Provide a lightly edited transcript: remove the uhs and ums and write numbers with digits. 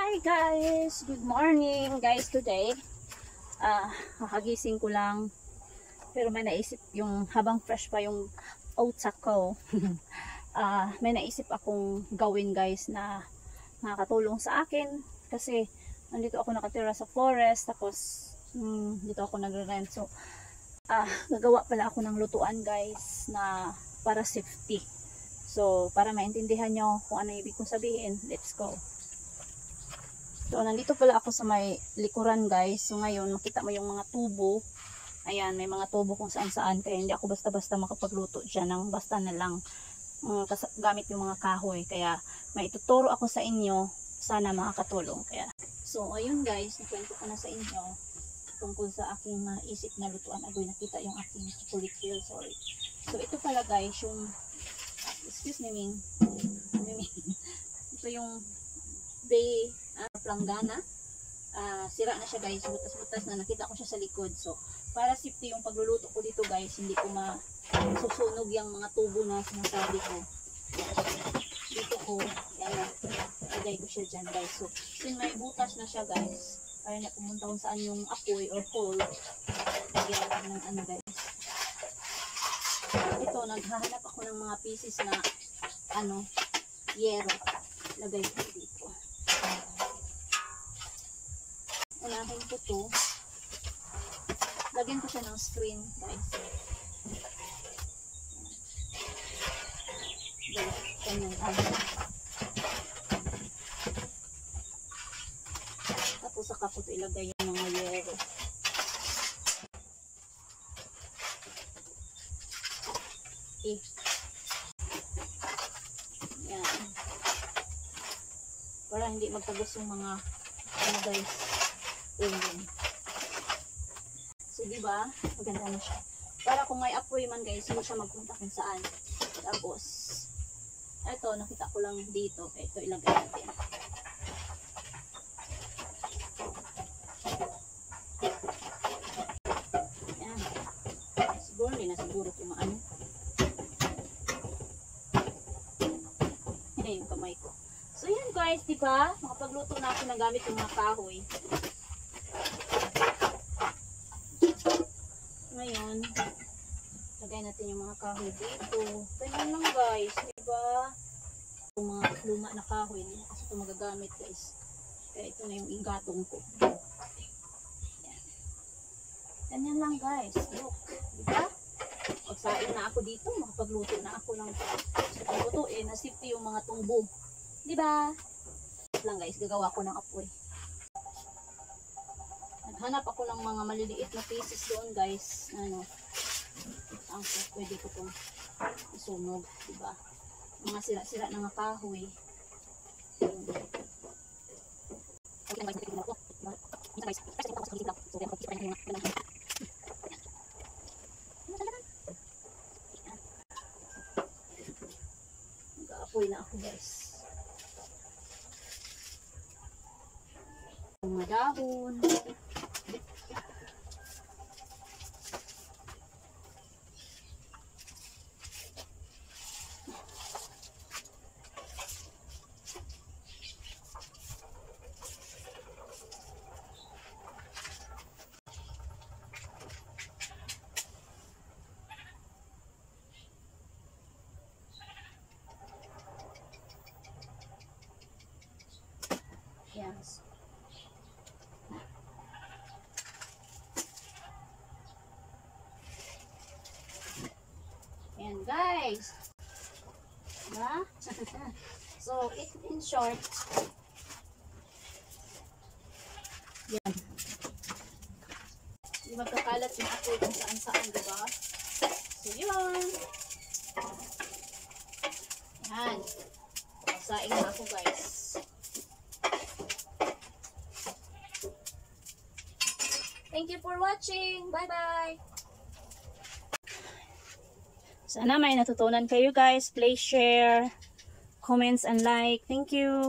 Hi guys! Good morning guys today. Kakagising ko lang. Pero may naisip yung habang fresh pa yung oats ko. May naisip akong gawin guys na makakatulong sa akin. Kasi nandito ako nakatira sa forest. Tapos dito ako nagre-rent. So gagawa pala ako ng lutuan guys na para safety. So para maintindihan nyo kung ano ibig kong sabihin, let's go. So, nandito pala ako sa may likuran guys. So, ngayon, makita mo yung mga tubo. Ayan, may mga tubo kung saan-saan. Kaya hindi ako basta-basta makapagluto dyan ng basta na lang gamit yung mga kahoy. Kaya, may ituturo ako sa inyo. Sana makakatulong. Kaya, so, ayun guys, nakwento ko na sa inyo tungkol sa aking isip na lutuan. Agoy, nakita yung aking chocolate fill, sorry. So, ito pala guys, yung, excuse me, Ming. Ito yung planggana. Sira na siya guys, butas-butas na, nakita ko siya sa likod. So para safety yung pagluluto ko dito guys, hindi ko masusunog yung mga tubo na sinasabi ko. Dito ko lagay ko siya dyan guys. So since may butas na siya guys, para na pumunta kung saan yung apoy or hole, lagyan natin ng ano guys. Ito, naghahanap ako ng mga pieces na yero, lagay ko dito. Unahin ko to. Lagyan ko siya ng screen guys. Ganyan. Tapos saka ko ito ilagay yung mga yero. Okay. Yan. Para hindi magtagos yung mga guys. So diba, maganda na siya. Para kung may apoy man guys, hindi siya magpunta kung saan. Tapos, ito, nakita ko lang dito. Okay, ito ilagay natin. Yan. Siguro, hindi na siguro kung ano. Yan yung kamay ko. So yan guys, diba? Makapagluto na ako ng gamit yung mga kahoy. Ngayon, lagay natin yung mga kahoy dito. Ganyan lang guys, diba? Yung mga luma na kahoy, hindi na kasi ito magagamit guys. Kaya ito na yung igatong ko. Yan. Ganyan lang guys, look. Diba? Magsain na ako dito, makapagluto na ako ng lutuin na safety yung mga tubo. Diba? Lang guys, gagawa ko ng apoy. Naghanap ako ng mga maliliit na pieces doon guys. Ang pwede ko itong isunog, diba? Mga sira-sira na nga kahoy. Mag-aapoy na ako guys. Mga dahon. Yes. Ayan guys. Diba? So, in short, yan. Hindi magkakalat yung apoy kung saan-saan, diba? So, yun. Yan. Saing na ako guys. Thank you for watching. Bye-bye. Sana may natutunan kayo guys. Please share, comments, and like. Thank you.